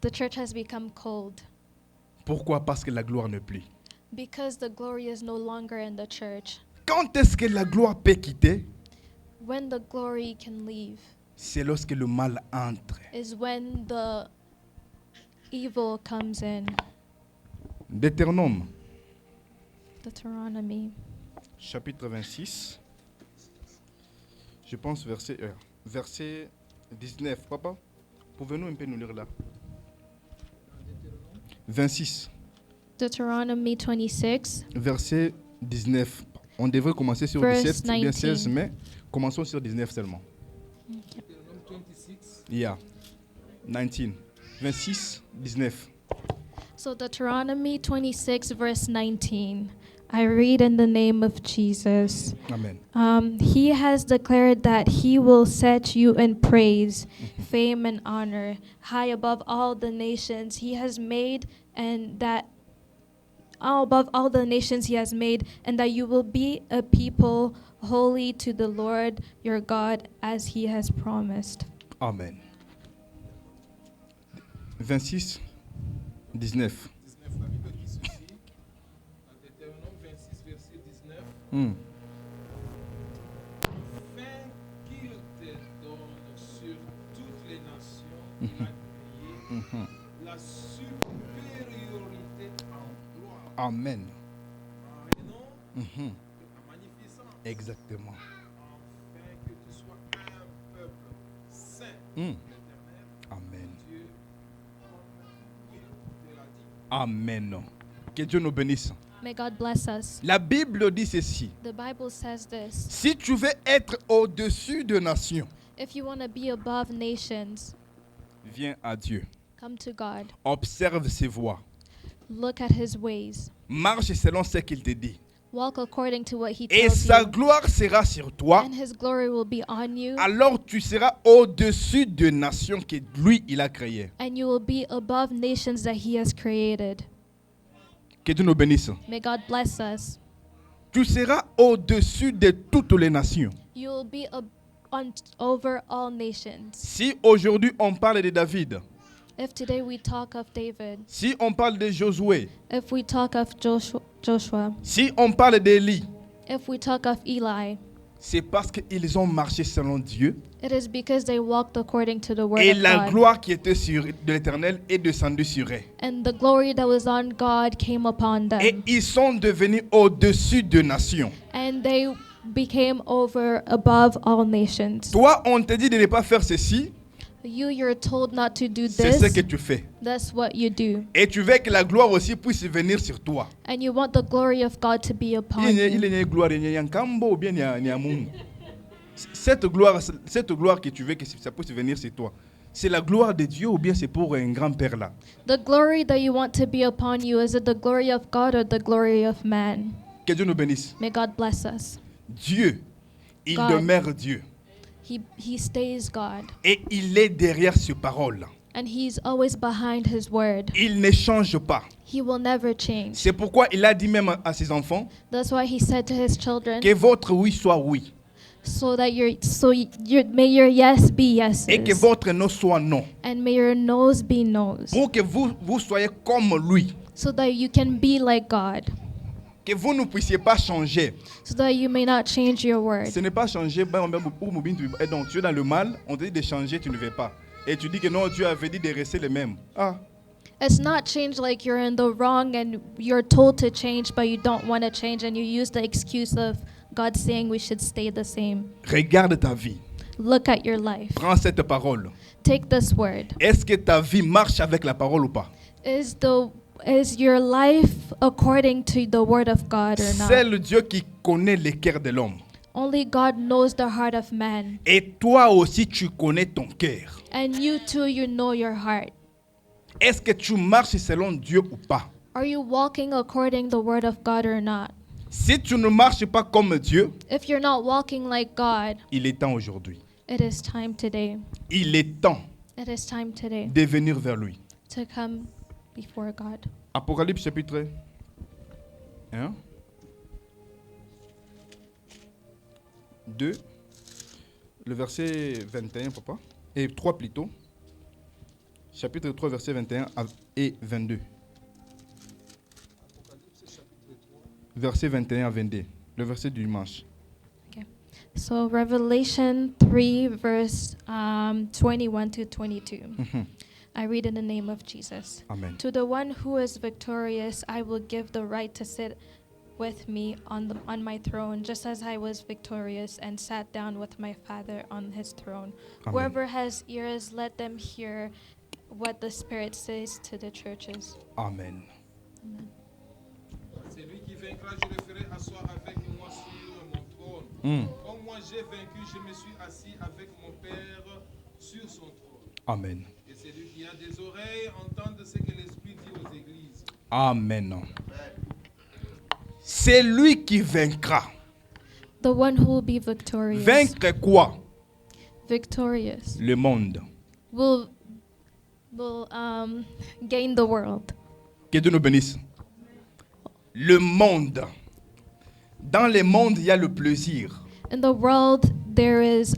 The church has become cold Pourquoi? Parce que la gloire ne plus. because the glory is no longer in the church. Quand est-ce que la gloire peut quitter? When the glory can leave C'est lorsque le mal entre. is when the evil comes in. Deutéronome, Deuteronomy chapitre 26. Je pense verset 19. Papa, pouvez-nous un peu nous lire là? 26, Deuteronomy 26, verset 19. On devrait commencer sur Verse 17 ou bien 16, 19. mais commençons sur 19 seulement. Yeah. 19. 26, 19. So Deuteronomy 26, verse 19. I read in the name of Jesus. Amen. He has declared that he will set you in praise, fame, and honor, high above all the nations he has made, and that above all the nations he has made, and that you will be a people holy to the Lord your God, as he has promised. Amen. 26, 19. 19, la Bible dit ceci, dans Deutéronome 26, verset 19, Hmm. afin qu'il te donne sur toutes les nations qu'il a créées Mhm. la supériorité en gloire, Amen. en renom, Mhm. en magnificence, Exactement. afin que tu sois un peuple saint, Hmm. l'Éternel, Amen. Dieu, comme il te l'a dit. Amen. Que Dieu nous bénisse. May God bless us. La Bible dit ceci. The Bible says this. Si tu veux être au-dessus de nations, If you want to be above nations, viens à Dieu. come to God. Observe ses voies. Look at his ways. Marche selon ce qu'il te dit. Walk according to what he Et tells sa you. gloire sera sur toi. And his glory will be on you. Alors tu seras au-dessus de nations que lui, il a créées. And you will be above nations that he has created. Que Dieu nous bénisse. May God bless us. Tu seras au-dessus de toutes les nations. You will be over all nations. Si aujourd'hui on parle de David, If today we talk of David, si on parle de Josué, if we talk of Joshua, si on parle d'Élie, if we talk of Eli, c'est parce qu'ils ont marché selon Dieu. it is because they walked according to the word Et of la God. gloire qui était sur de l'Éternel est descendue sur eux. And the glory that was on God came upon them. Et ils sont devenus au-dessus de nations. And they became above all nations. Toi, on te dit de ne pas faire ceci, You're told not to do c'est ce que this. tu fais. That's what you do. Et tu veux que la gloire aussi puisse venir sur toi. And you want the glory of God to be upon Il y a you. une gloire, il y a un cambo ou bien il y a un monde. Cette gloire que tu veux que ça puisse venir sur toi, c'est la gloire de Dieu ou bien c'est pour un grand-père là? The glory that you want to be upon you, is it the glory of God or the glory of man? Que Dieu nous bénisse. May God bless us. Dieu, il God. demeure Dieu. He stays God. Et il est derrière ses paroles. And he's always behind his word. Il ne change pas. He will never change. C'est pourquoi il a dit même à ses enfants That's why he said to his children, que votre oui soit oui so that may your yes be yeses, et que votre non soit non. and may your no's be no's, Pour que vous soyez comme lui. so that you can be like God, Que vous ne puissiez pas changer. so that you may not change your word. Ce n'est pas changer. Et donc, tu es dans le mal, on te dit de changer, tu ne veux pas. Et tu dis que non, Dieu avait dit de rester le même. Ah, It's not change like you're in the wrong and you're told to change, but you don't want to change, and you use the excuse of God saying we should stay the same. regarde ta vie. Look at your life. Prends cette parole. Take this word. Est-ce que ta vie marche avec la parole ou pas? Is your life according to the word of God or C'est not? le Dieu qui connaît le cœur de l'homme. Only God knows the heart of man. Et toi aussi, tu connais ton cœur. And you too, you know your heart. Est-ce que tu marches selon Dieu ou pas? Are you walking according the word of God or not? Si tu ne marches pas comme Dieu, If you're not walking like God, il est temps aujourd'hui. it is time today. Il est temps It is time today de venir vers lui. to come before God. Apocalypse chapitre 1, 2, le verset 21, papa, et 3 plutôt. Chapitre 3, verset 21 et 22. Verset 21 à 22. Le verset du dimanche. So Revelation 3, verse 21 to 22. I read in the name of Jesus. Amen. To the one who is victorious, I will give the right to sit with me on my throne, just as I was victorious and sat down with my Father on his throne. Amen. Whoever has ears, let them hear what the Spirit says to the churches. Amen. C'est lui qui vaincra, je le ferai asseoir avec moi sur mon trône. Mm. Comme moi j'ai vaincu, je me suis assis avec mon Père sur son trône. Amen. Et celui qui a des oreilles entende ce que l'Esprit dit aux églises. Amen. C'est lui qui vaincra. The one who will be victorious, Vaincre quoi? victorious, Le monde. will gain the world. Que Dieu nous bénisse. Le monde. Dans le monde, il y a le plaisir. In the world, there is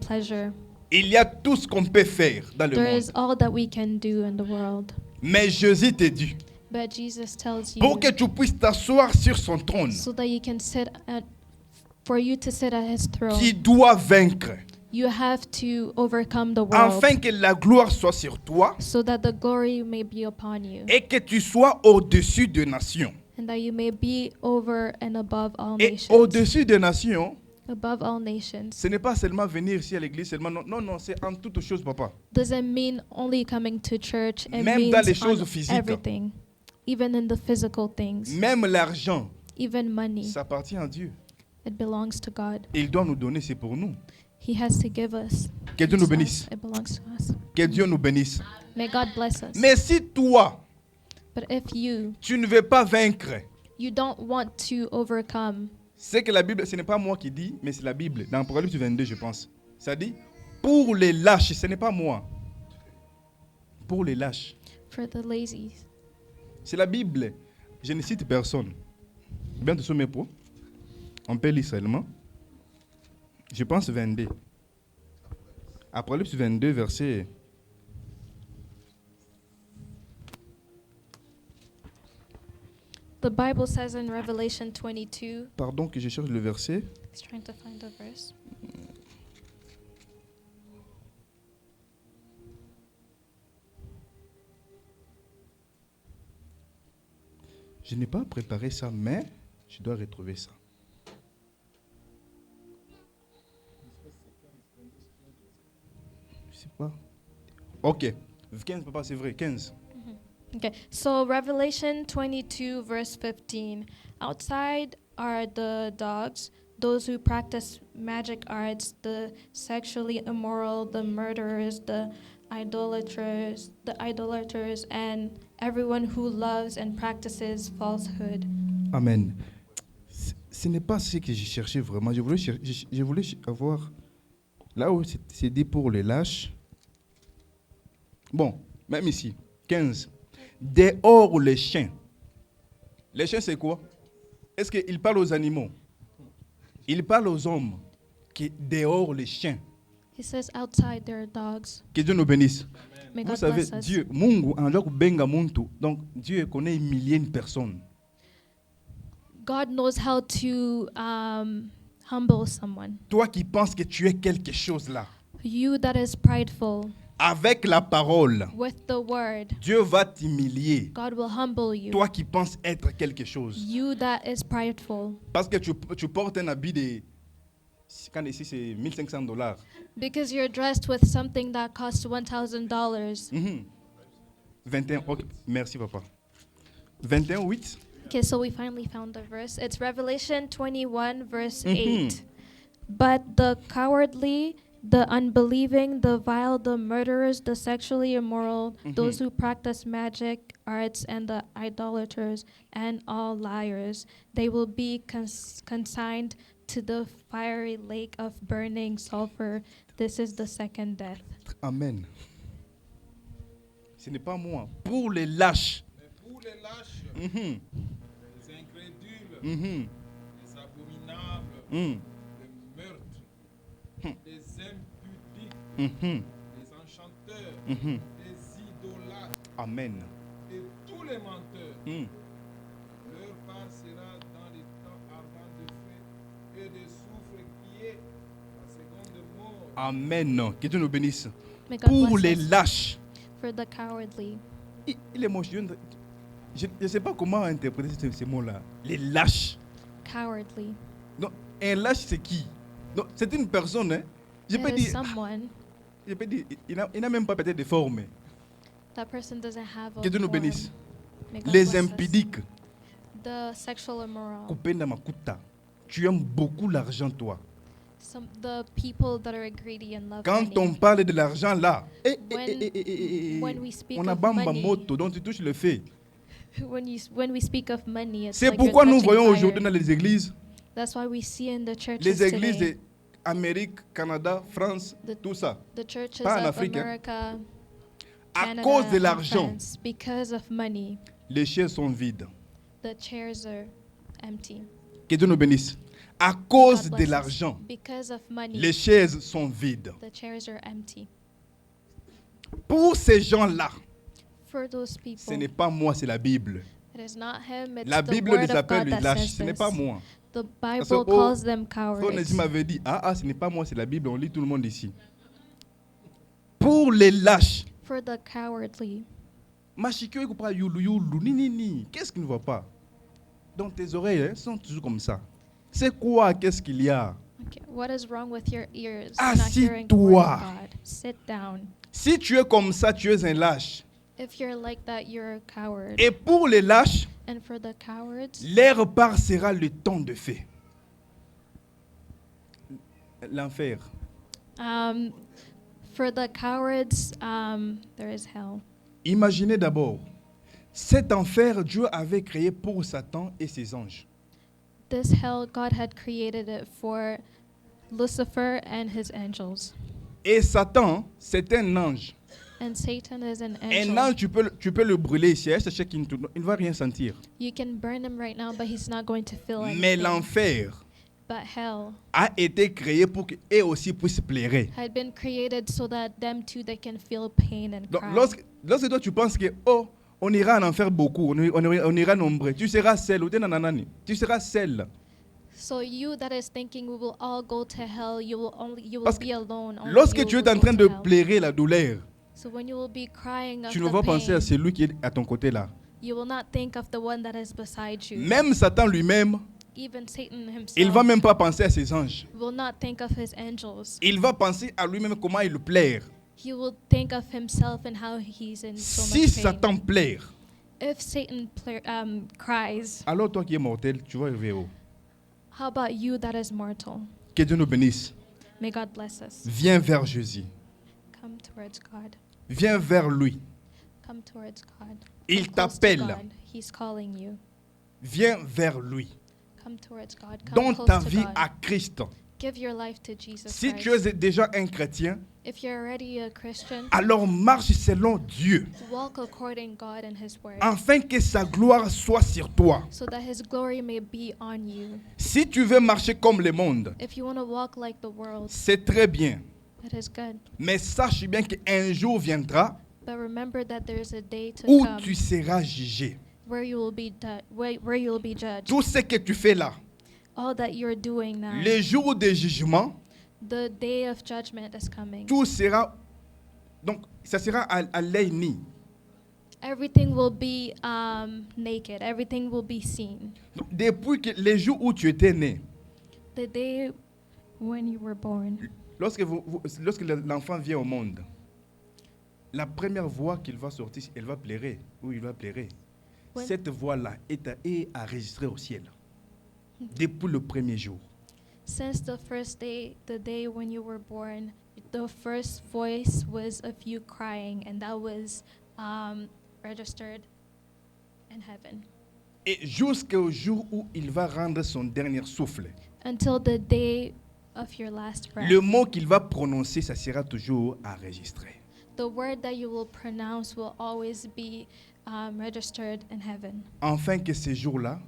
pleasure. Il y a tout ce qu'on peut faire dans le There monde. is all that we can do in the world. Mais Jésus te dit, But Jesus tells you, pour que tu puisses t'asseoir sur son trône, so that you can for you to sit at his throne, tu dois vaincre. you have to overcome the world, Afin que la gloire soit sur toi so that the glory may be upon you, et que tu sois au-dessus des nations. and that you may be over and above all Et nations. au-dessus des nations, Above all nations ce n'est pas seulement venir ici à l'église, seulement non, c'est en toutes choses, papa. doesn't mean only coming to church. It Même dans les means choses on physiques. everything, even in the physical things, Même l'argent, even money. ça appartient à Dieu. It belongs to God. Il doit nous donner, c'est pour nous. He has to give us. Que Dieu nous It's bénisse. us. It belongs to us. Que Dieu nous bénisse. May God bless us. Mais si toi, But if tu ne veux pas vaincre, you don't want to overcome, c'est que la Bible, ce n'est pas moi qui dis, mais c'est la Bible. Dans Apocalypse 22, je pense. Ça dit, pour les lâches, ce n'est pas moi. Pour les lâches. for the lazy, C'est la Bible. Je ne cite personne. Bien de mes pots. On peut lire seulement. Je pense 22. Apocalypse 22, verset. the Bible says in Revelation 22, Pardon que je cherche le verset. he's trying to find the verse. Je n'ai pas préparé ça, mais je dois retrouver ça. Je sais pas. Ok. 15, papa, c'est vrai, 15. Okay, so Revelation 22, verse 15. Outside are the dogs, those who practice magic arts, the sexually immoral, the murderers, the idolaters, and everyone who loves and practices falsehood. Amen. Ce n'est pas ce que j'ai cherché vraiment. Je voulais avoir là où c'est dit pour les lâches. Bon, même ici, 15. Dehors les chiens. Les chiens, c'est quoi? Est-ce qu'il parle aux animaux? Il parle aux hommes. Qui dehors les chiens. He says outside there are dogs. Que Dieu nous bénisse. May Vous God savez, bless us. Dieu, Mungu anajua kubenga muntu. Donc Dieu connaît humilier une personne. God knows how to humble someone. Toi qui penses que tu es quelque chose là, You that is prideful, avec la parole, with the word, Dieu va t'humilier. God will humble you. Toi qui penses être quelque chose. You that is prideful, Parce que tu portes un habit de... Quand ici c'est $1,500. because you're dressed with something that costs $1,000. 21, ok, merci papa. 21, 8. Okay, so we finally found the verse. It's Revelation 21, verse Mhm. 8. But the cowardly, the unbelieving, the vile, the murderers, the sexually immoral, those who practice magic, arts, and the idolaters, and all liars, they will be consigned to the fiery lake of burning sulfur. This is the second death. Amen. Ce n'est pas moi. Pour les lâches. Mais pour les lâches, Mhm, les incrédules, mhm, les abominables, mhm, les meurtres, les impudiques, mhm, les enchanteurs, mhm. les idolâtres Amen. et tous les menteurs, Mhm. leur part sera dans les temps ardents de feu et de soufre qui est la seconde mort. Amen. Que Dieu nous bénisse. May God Pour bless les us. lâches. For the cowardly. Il est moche. Je ne sais pas comment interpréter ces mots-là. Les lâches. Cowardly. Non, un lâche, c'est qui? Non, c'est une personne. Hein? Je peux It is dire, someone. je peux dire, il n'a même pas peut-être de forme. That person doesn't have a Que Dieu nous form. bénisse. May God Les bless us. impudiques. The sexual immoral. Kupenda makuta. Tu aimes beaucoup l'argent, toi. The people that are greedy and love Quand on money. parle de l'argent là, When we speak on a of bamba money, moto, donc tu touches le fait. when we speak of money, it's C'est like you're pourquoi nous touching voyons fire. aujourd'hui dans les églises, That's why we see in the churches les églises today, d'Amérique, Canada, France, tout ça. the churches pas en of Afrique, hein. America, À Canada, cause de and l'argent, France, because of money, les chaises sont vides. the chairs are empty. Que Dieu nous bénisse. À God cause bless de us. l'argent, Because of money, les chaises sont vides. the chairs are empty. Pour ces gens-là, For those ce people, n'est pas moi, c'est la Bible. it is not him, it's La the Bible word les of appelle God les that lâches, says ce n'est this. pas moi. The Parce Bible que, calls them Frère cowards. Nézim m'avait dit, ce n'est pas moi, c'est la Bible, on lit tout le monde ici. Pour les lâches, For the cowardly, Machikyo écoute pas youlou youlou, ni ni ni. Qu'est-ce qu'il ne voit pas? Donc tes oreilles sont toujours comme ça. C'est quoi? Qu'est-ce qu'il y a? okay, what is wrong with your ears? You're not hearing the Assis-toi. word of God. Sit down. Si tu es comme ça, tu es un lâche. If you're like that, you're a coward. Et pour les lâches, And for the cowards, leur part sera le temps de feu. L'enfer. for the cowards, there is hell. Imaginez d'abord, cet enfer, Dieu avait créé pour Satan et ses anges. This hell, God had created it for Lucifer and his angels. Et Satan, c'est un ange. And Satan is an Un angel. ange, tu peux le brûler ici, sachez qu'il ne va rien sentir. You can burn him right now, but he's not going to feel Mais anything. l'enfer But hell a été créé pour qu'eux aussi puissent pleurer. had been created so that them too, they can feel pain and Donc, cry. lorsque toi tu penses que, oh, on ira en enfer beaucoup, on ira nombreux, tu seras seul, ou t'es nananani, tu seras seul. So you that is thinking we will all go to hell, you will Parce que be alone. Only lorsque you tu will es en go train to de hell. pleurer la douleur, So when you will be crying of tu ne the vas penser pain, à celui qui est à ton côté là. you will not think of the one that is beside you. Même Satan lui-même, Even Satan himself il ne va même pas penser à ses anges. will not think of his angels. Il va penser à lui-même comment il pleure. He will think of himself and how he's in so Si much pain. Satan pleure, If Satan cries, alors toi qui es mortel, tu vas arriver où? how about you that is mortal? Que Dieu nous bénisse. May God bless us. Viens vers Jésus. Come towards God. Viens vers lui. Come towards God. Il Come close to t'appelle. God. He's calling you. Viens vers lui. Come towards God. Come Donne close ta to vie God. à Christ. Give your life to Jesus Si Christ. tu es déjà un chrétien, If you're already a Christian, alors marche selon Dieu, walk according God and His word, afin que sa gloire soit sur toi. so that His glory may be on you. Si tu veux marcher comme le monde, If you want to walk like the world, c'est très bien. it is good. Mais sache bien qu'un jour viendra But remember that there is a day to où come tu seras jugé. where you will be where you will be judged. Tout ce que tu fais là, All that you're doing now, le jour de jugement, the day of judgment is coming. tout sera, donc ça sera à l'œil nu. Everything will be naked. Everything will be seen. Donc, depuis que les jours où tu étais né, The day when you were born, lorsque l'enfant vient au monde, la première voix qu'il va sortir, elle va pleurer, ou il va pleurer. Ouais. Cette voix-là est enregistrée au ciel. Depuis le premier jour. since the first day, the day when you were born, the first voice was of you crying, and that was registered in heaven. Et jusqu'au jour où il va rendre son dernier souffle. Until the day of your last breath. Le mot qu'il va prononcer, ça sera toujours enregistré. The word that you will pronounce will always be registered in heaven, Afin que ce jour-là,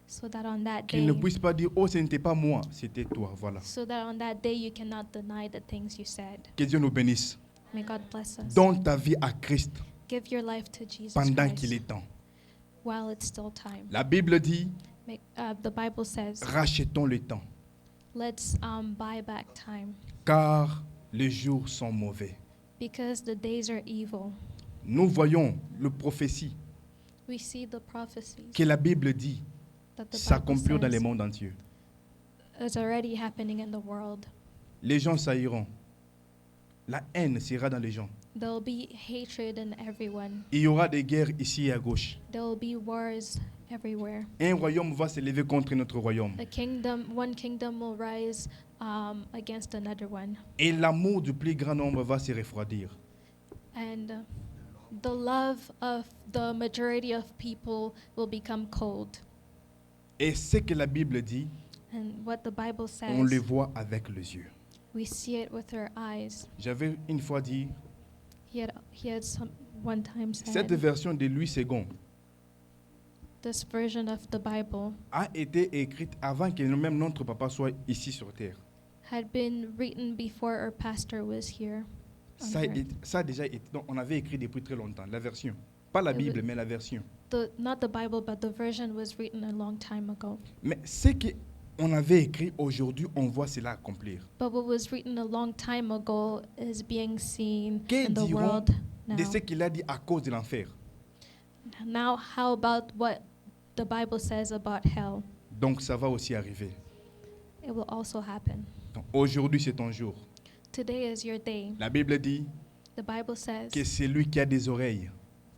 so that on that qu'il day, ne puisse pas dire, oh, ce n'était pas moi, c'était toi. Voilà. so that on that day you cannot deny the things you said. Que Dieu nous bénisse. May God bless us. Donne ta vie à Christ Give your life to Jesus pendant Christ qu'il est temps. while it's still time. La Bible dit, The Bible says, rachetons le temps, let's buy back time, car les jours sont mauvais. because the days are evil. Nous voyons le prophétie We see the prophecies que la Bible dit that the Bible s'accomplir dans le says monde entier. is already happening in the world. Les gens sailliront. La haine sera dans les gens. There'll be hatred in everyone. Il y aura des guerres ici et à gauche. There'll be wars everywhere. Un royaume va se lever contre notre royaume. One kingdom will rise against another one, Et l'amour du plus grand nombre va se refroidir. and the love of the majority of people will become cold. Et ce que la Bible dit, And what the Bible on le says, voit avec les yeux. we see it with our eyes. J'avais une fois dit, He had one time cette said, version de Louis II this version of the Bible a été écrite avant que même notre papa soit ici sur terre. had been written before our pastor was here on Ça, earth. ça a déjà été, donc on avait écrit depuis très longtemps, la version. Pas la Bible, mais la version. Not the Bible, but the version was written a long time ago. Mais ce qu'on avait écrit aujourd'hui, on voit cela accomplir. But what was written a long time ago is being seen Que in the diront world now. de ce qu'il a dit à cause de l'enfer? Now, how about what the Bible says about hell? Donc ça va aussi arriver. It will also happen. Donc, aujourd'hui, c'est ton jour. Today is your day. La Bible dit The Bible says que celui qui a des oreilles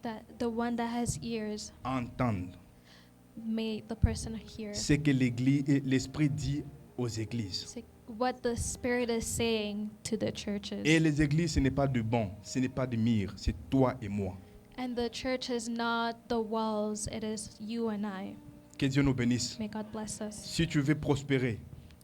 that the one that has ears, entende may the person hear ce que l'Esprit dit aux églises. what the Spirit is saying to the churches. Et les églises, ce n'est pas de bon, ce n'est pas de mire, c'est toi et moi. And the church is not the walls, it is you and I. Que Dieu nous bénisse. May God bless us. Si tu veux prospérer,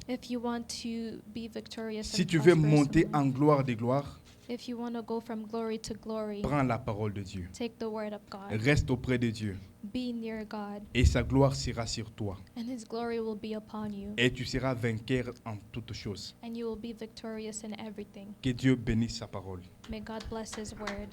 If you want to be victorious si and tu veux prosperous monter in life, en gloire de gloire, if you want to go from glory to glory, prends la parole de Dieu. take the word of God. Reste auprès de Dieu Be near God, et sa gloire sera sur toi. and His glory will be upon you, Et tu seras vainqueur en toutes choses. and you will be victorious in everything. Que Dieu bénisse sa parole. May God bless His word.